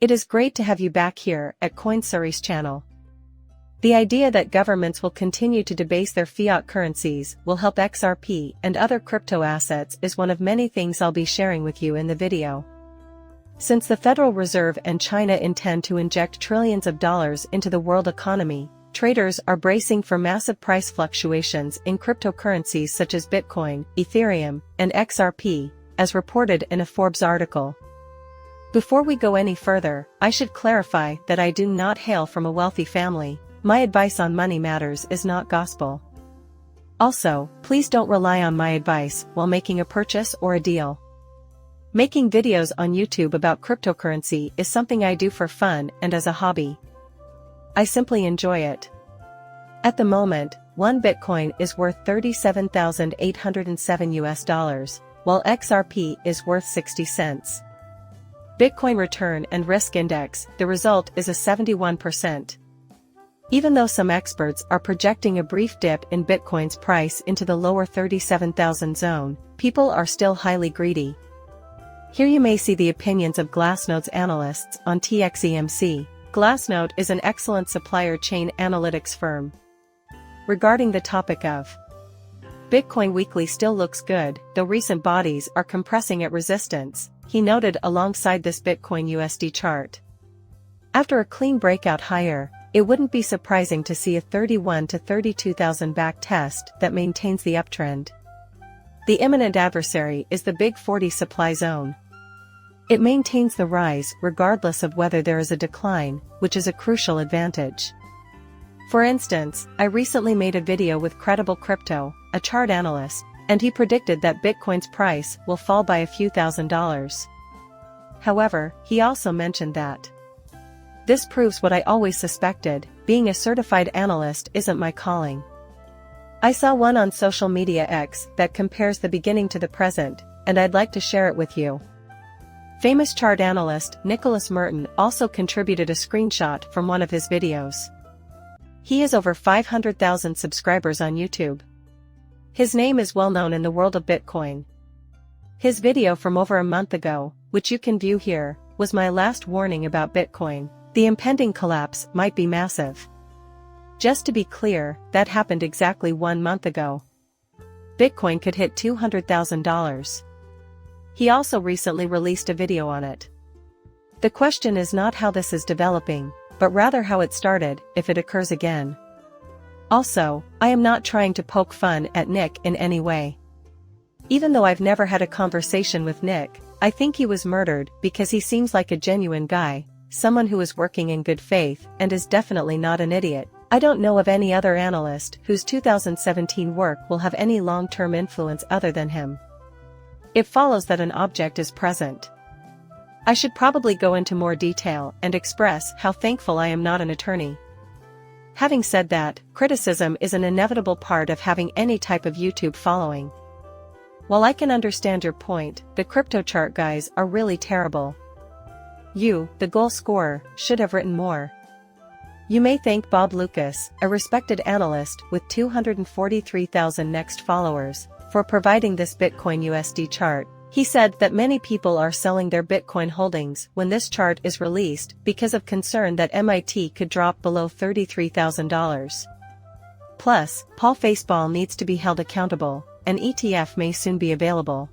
It is great to have you back here at CoinSuri's channel. The idea that governments will continue to debase their fiat currencies will help XRP and other crypto assets is one of many things I'll be sharing with you in the video. Since the Federal Reserve and China intend to inject trillions of dollars into the world economy, traders are bracing for massive price fluctuations in cryptocurrencies such as Bitcoin, Ethereum, and XRP, as reported in a Forbes article. Before we go any further, I should clarify that I do not hail from a wealthy family. My advice on money matters is not gospel. Also, please don't rely on my advice while making a purchase or a deal. Making videos on YouTube about cryptocurrency is something I do for fun and as a hobby. I simply enjoy it. At the moment, one Bitcoin is worth $37,807 while XRP is worth 60 cents. Bitcoin Return and Risk Index, the result is a 71%. Even though some experts are projecting a brief dip in Bitcoin's price into the lower 37,000 zone, people are still highly greedy. Here you may see the opinions of Glassnode's analysts on TXEMC. Glassnode is an excellent supplier chain analytics firm. Regarding the topic of Bitcoin Weekly still looks good, though recent bodies are compressing at resistance, he noted alongside this Bitcoin USD chart. After a clean breakout higher, it wouldn't be surprising to see a 31 to 32,000 back test that maintains the uptrend. The imminent adversary is the Big 40 supply zone. It maintains the rise regardless of whether there is a decline, which is a crucial advantage. For instance, I recently made a video with Credible Crypto, a chart analyst, and he predicted that Bitcoin's price will fall by a few $1,000s. However, he also mentioned that this proves what I always suspected, being a certified analyst isn't my calling. I saw one on social media X that compares the beginning to the present, and I'd like to share it with you. Famous chart analyst Nicholas Merton also contributed a screenshot from one of his videos. He has over 500,000 subscribers on YouTube. His name is well known in the world of Bitcoin. His video from over a month ago, which you can view here, was my last warning about Bitcoin. The impending collapse might be massive. Just to be clear, that happened exactly 1 month ago. Bitcoin could hit $200,000. He also recently released a video on it. The question is not how this is developing, but rather how it started, if it occurs again. Also, I am not trying to poke fun at Nick in any way. Even though I've never had a conversation with Nick, I think he was murdered because he seems like a genuine guy, someone who is working in good faith and is definitely not an idiot. I don't know of any other analyst whose 2017 work will have any long-term influence other than him. It follows that an object is present. I should probably go into more detail and express how thankful I am not an attorney. Having said that, criticism is an inevitable part of having any type of YouTube following. While I can understand your point, the crypto chart guys are really terrible. You, the goal scorer, should have written more. You may thank Bob Lucas, a respected analyst with 243,000 next followers, for providing this Bitcoin USD chart. He said that many people are selling their Bitcoin holdings when this chart is released because of concern that MIT could drop below $33,000. Plus, Paul Faceball needs to be held accountable, an ETF may soon be available.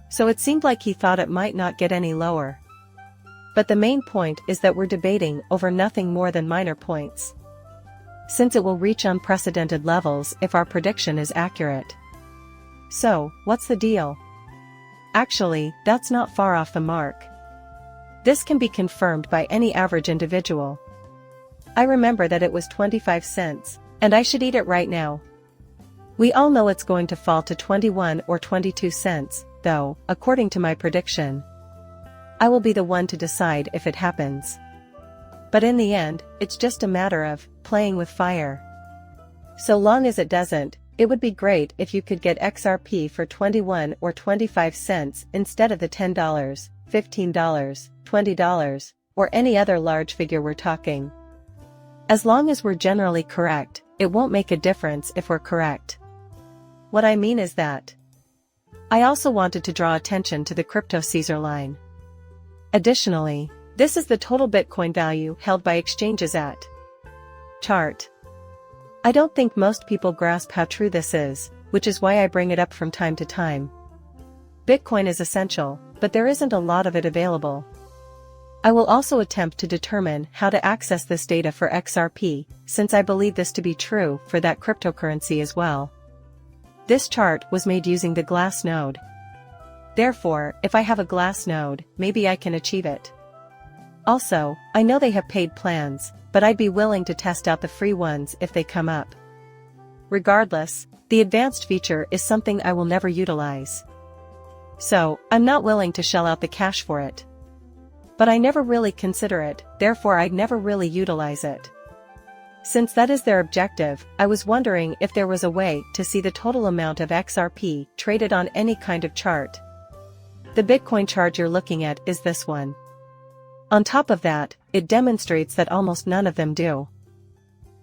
So it seemed like he thought it might not get any lower. But the main point is that we're debating over nothing more than minor points. Since it will reach unprecedented levels if our prediction is accurate. So, what's the deal? Actually, that's not far off the mark. This can be confirmed by any average individual. I remember that it was 25 cents, and I should eat it right now. We all know it's going to fall to 21 or 22 cents, though, according to my prediction. I will be the one to decide if it happens. But in the end, it's just a matter of playing with fire. So long as it doesn't, it would be great if you could get XRP for 21 or 25 cents instead of the $10, $15, $20, or any other large figure we're talking. As long as we're generally correct, it won't make a difference if we're correct. What I mean is that I also wanted to draw attention to the Crypto Caesar line. Additionally, This is the total Bitcoin value held by exchanges at. Chart. I don't think most people grasp how true this is, which is why I bring it up from time to time. Bitcoin is essential, but there isn't a lot of it available. I will also attempt to determine how to access this data for XRP, since I believe this to be true for that cryptocurrency as well. This chart was made using the glass node. Therefore, if I have a glass node, maybe I can achieve it. Also, I know they have paid plans, but I'd be willing to test out the free ones if they come up. Regardless, the advanced feature is something I will never utilize. So, I'm not willing to shell out the cash for it. But I never really consider it, therefore I'd never really utilize it. Since that is their objective, I was wondering if there was a way to see the total amount of XRP traded on any kind of chart. The Bitcoin chart you're looking at is this one. On top of that, it demonstrates that almost none of them do.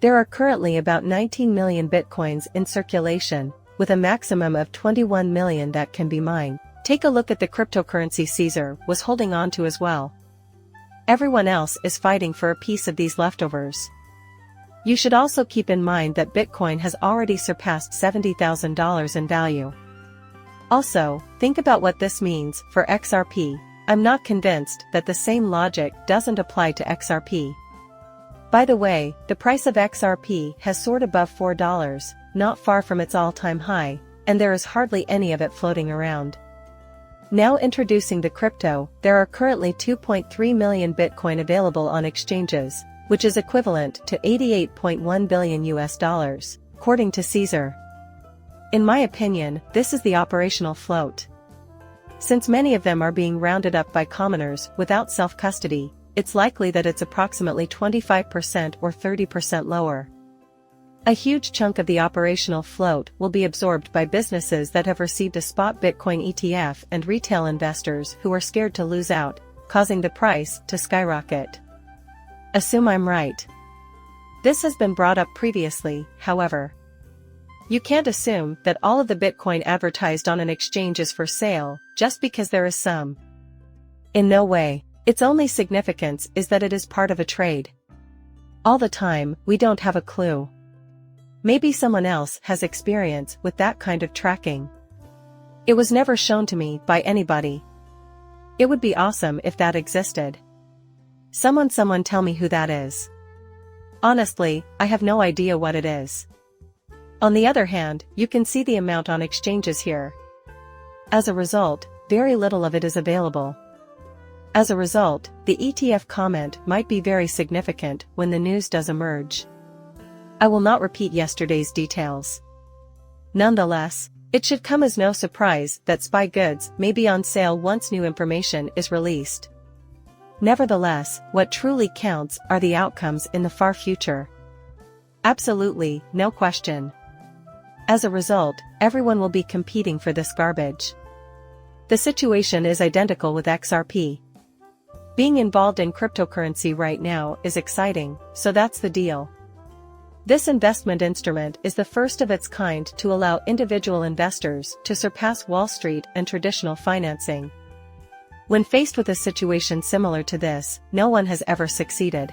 There are currently about 19 million Bitcoins in circulation, with a maximum of 21 million that can be mined. Take a look at the cryptocurrency Caesar was holding on to as well. Everyone else is fighting for a piece of these leftovers. You should also keep in mind that Bitcoin has already surpassed $70,000 in value. Also, think about what this means for XRP. I'm not convinced that the same logic doesn't apply to XRP. By the way, the price of XRP has soared above $4, not far from its all-time high, and there is hardly any of it floating around. Now introducing the crypto, there are currently 2.3 million Bitcoin available on exchanges, which is equivalent to $88.1 billion, according to Caesar. In my opinion, this is the operational float. Since many of them are being rounded up by commoners without self-custody, it's likely that it's approximately 25% or 30% lower. A huge chunk of the operational float will be absorbed by businesses that have received a spot Bitcoin ETF and retail investors who are scared to lose out, causing the price to skyrocket. Assume I'm right. This has been brought up previously, however. You can't assume that all of the Bitcoin advertised on an exchange is for sale, just because there is some. In no way. Its only significance is that it is part of a trade. All the time, we don't have a clue. Maybe someone else has experience with that kind of tracking. It was never shown to me by anybody. It would be awesome if that existed. Someone tell me who that is. Honestly, I have no idea what it is. On the other hand, you can see the amount on exchanges here. As a result, very little of it is available. As a result, the ETF comment might be very significant when the news does emerge. I will not repeat yesterday's details. Nonetheless, it should come as no surprise that SPY goods may be on sale once new information is released. Nevertheless, what truly counts are the outcomes in the far future. Absolutely, no question. As a result, everyone will be competing for this garbage. The situation is identical with XRP. Being involved in cryptocurrency right now is exciting, so that's the deal. This investment instrument is the first of its kind to allow individual investors to surpass Wall Street and traditional financing. When faced with a situation similar to this, no one has ever succeeded.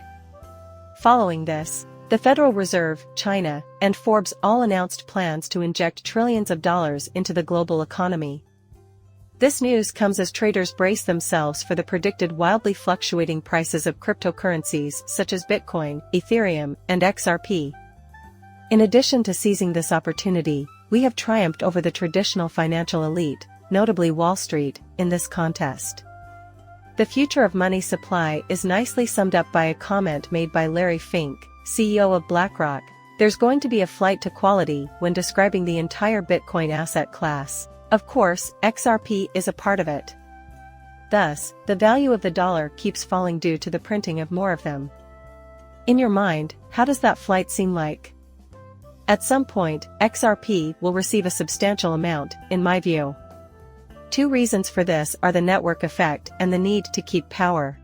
Following this, the Federal Reserve, China, and Forbes all announced plans to inject trillions of dollars into the global economy. This news comes as traders brace themselves for the predicted wildly fluctuating prices of cryptocurrencies such as Bitcoin, Ethereum, and XRP. In addition to seizing this opportunity, we have triumphed over the traditional financial elite, notably Wall Street, in this contest. The future of money supply is nicely summed up by a comment made by Larry Fink, CEO of BlackRock. There's going to be a flight to quality when describing the entire Bitcoin asset class. Of course, XRP is a part of it. Thus, the value of the dollar keeps falling due to the printing of more of them. In your mind, how does that flight seem like? At some point, XRP will receive a substantial amount, in my view. Two reasons for this are the network effect and the need to keep power.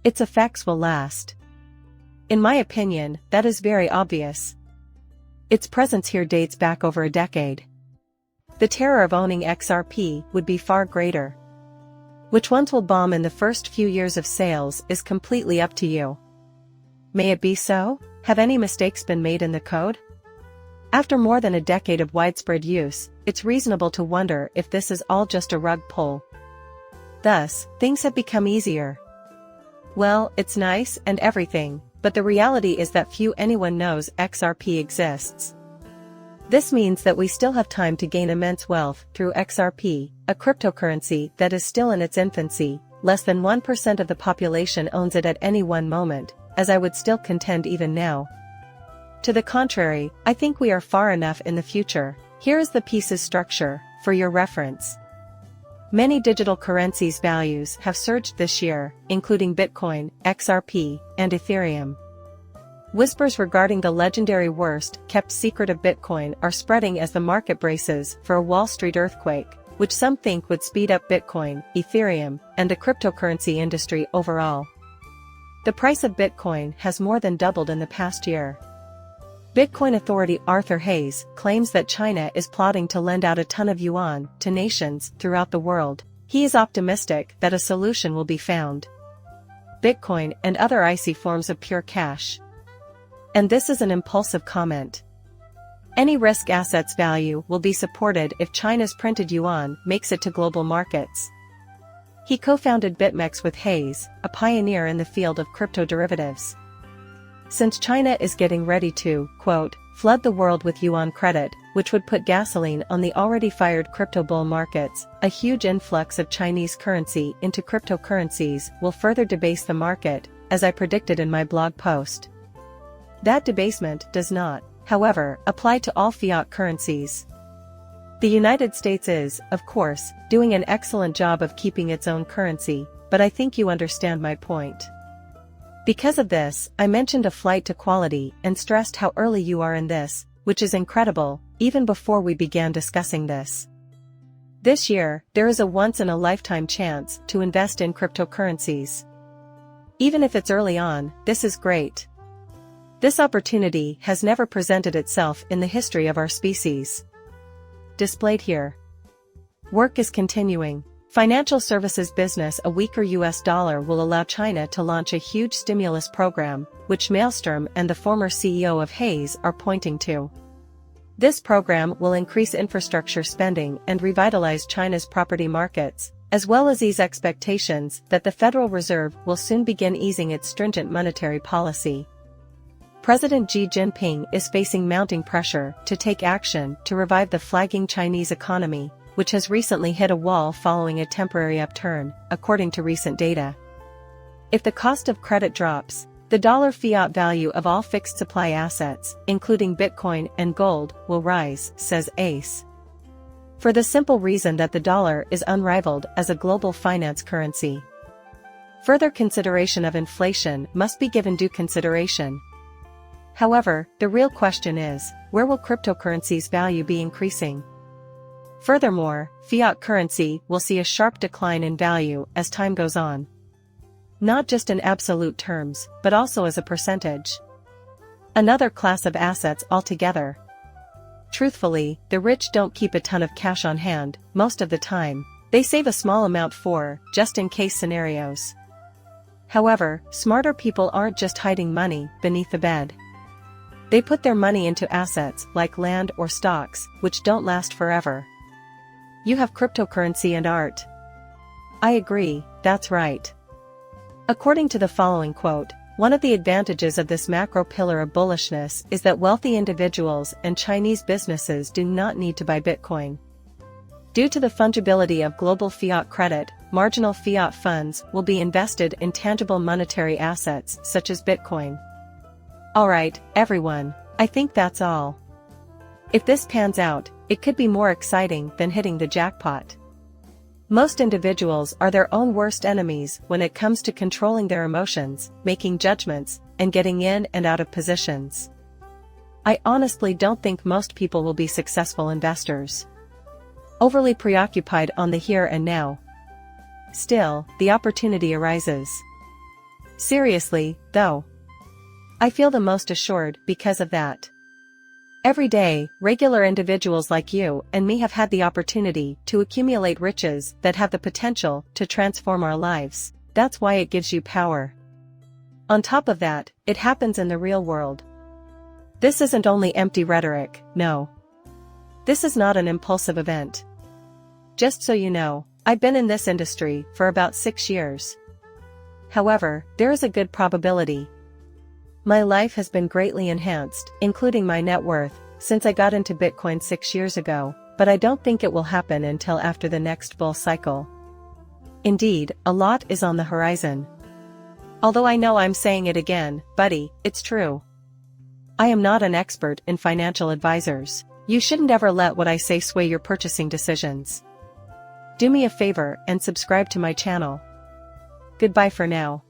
Its effects will last. In my opinion, that is very obvious. Its presence here dates back over a decade. The terror of owning XRP would be far greater. Which ones will bomb in the first few years of sales is completely up to you. May it be so? Have any mistakes been made in the code? After more than a decade of widespread use, it's reasonable to wonder if this is all just a rug pull. Thus, things have become easier. Well, it's nice and everything, but the reality is that few anyone knows XRP exists. This means that we still have time to gain immense wealth through XRP, a cryptocurrency that is still in its infancy. Less than 1% of the population owns it at any one moment, as I would still contend even now. To the contrary, I think we are far enough in the future. Here is the piece's structure, for your reference. Many digital currencies' values have surged this year, including Bitcoin, XRP, and Ethereum. Whispers regarding the legendary worst-kept secret of Bitcoin are spreading as the market braces for a Wall Street earthquake, which some think would speed up Bitcoin, Ethereum, and the cryptocurrency industry overall. The price of Bitcoin has more than doubled in the past year. Bitcoin authority Arthur Hayes claims that China is plotting to lend out a ton of yuan to nations throughout the world. He is optimistic that a solution will be found. Bitcoin and other icy forms of pure cash. And this is an impulsive comment. Any risk asset's value will be supported if China's printed yuan makes it to global markets. He co-founded BitMEX with Hayes, a pioneer in the field of crypto derivatives. Since China is getting ready to, quote, flood the world with yuan credit, which would put gasoline on the already fired crypto bull markets, a huge influx of Chinese currency into cryptocurrencies will further debase the market, as I predicted in my blog post. That debasement does not, however, apply to all fiat currencies. The United States is, of course, doing an excellent job of keeping its own currency, but I think you understand my point. Because of this, I mentioned a flight to quality and stressed how early you are in this, which is incredible, even before we began discussing this. This year, there is a once-in-a-lifetime chance to invest in cryptocurrencies. Even if it's early on, this is great. This opportunity has never presented itself in the history of our species. Displayed here. Work is continuing. Financial services business. A weaker US dollar will allow China to launch a huge stimulus program, which Maelstrom and the former CEO of Hayes are pointing to. This program will increase infrastructure spending and revitalize China's property markets, as well as ease expectations that the Federal Reserve will soon begin easing its stringent monetary policy. President Xi Jinping is facing mounting pressure to take action to revive the flagging Chinese economy, which has recently hit a wall following a temporary upturn, according to recent data. If the cost of credit drops, the dollar fiat value of all fixed supply assets, including Bitcoin and gold, will rise, says Ace. For the simple reason that the dollar is unrivaled as a global finance currency. Further consideration of inflation must be given due consideration. However, the real question is, where will cryptocurrency's value be increasing? Furthermore, fiat currency will see a sharp decline in value as time goes on. Not just in absolute terms, but also as a percentage. Another class of assets altogether. Truthfully, the rich don't keep a ton of cash on hand, most of the time. They save a small amount for just-in-case scenarios. However, smarter people aren't just hiding money beneath the bed. They put their money into assets like land or stocks, which don't last forever. You have cryptocurrency and art. I agree, that's right. According to the following quote, one of the advantages of this macro pillar of bullishness is that wealthy individuals and Chinese businesses do not need to buy Bitcoin. Due to the fungibility of global fiat credit, marginal fiat funds will be invested in tangible monetary assets such as Bitcoin. Alright, everyone, I think that's all. If this pans out, it could be more exciting than hitting the jackpot. Most individuals are their own worst enemies when it comes to controlling their emotions, making judgments, and getting in and out of positions. I honestly don't think most people will be successful investors. Overly preoccupied on the here and now. Still, the opportunity arises. Seriously, though. I feel the most assured because of that. Every day, regular individuals like you and me have had the opportunity to accumulate riches that have the potential to transform our lives. That's why it gives you power. On top of that, it happens in the real world. This isn't only empty rhetoric, no. This is not an impulsive event. Just so you know, I've been in this industry for about 6 years. However, there is a good probability. My life has been greatly enhanced, including my net worth, since I got into Bitcoin 6 years ago, but I don't think it will happen until after the next bull cycle. Indeed, a lot is on the horizon. Although I know I'm saying it again, buddy, it's true. I am not an expert in financial advisors. You shouldn't ever let what I say sway your purchasing decisions. Do me a favor and subscribe to my channel. Goodbye for now.